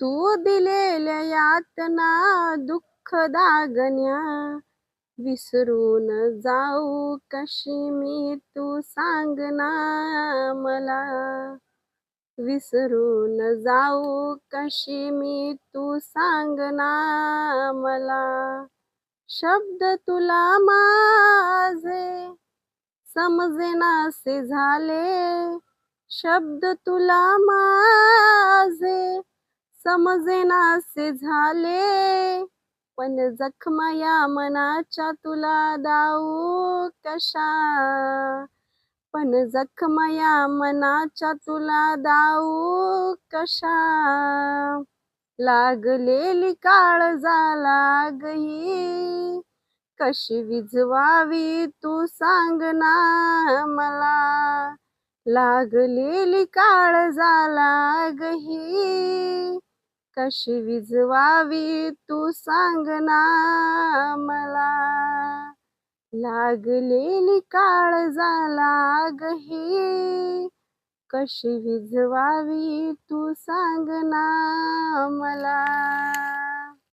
तू दिलेल्या यातना दुःख दागण्या, विसरून जाऊ कशी मी तू सांग ना मला. विसरून जाऊ कशी मी तू सांग ना मला. शब्द तुला माझे समजेनासे झाले, शब्द तुला माझे समजेनासे झाले. पण जखमा या मनाच्या तुला दाऊ कशा, पण जखमा या मनाच्या तुला दाऊ कशा. लागलेली काळजाला आग ही कशी विझवावी तू सांग ना मला. लागलेली काळजाला आग ही कशी विझवावी तू सांग ना मला. लागलेली काळजाला आग ही कशी विझवावी तू सांग ना मला.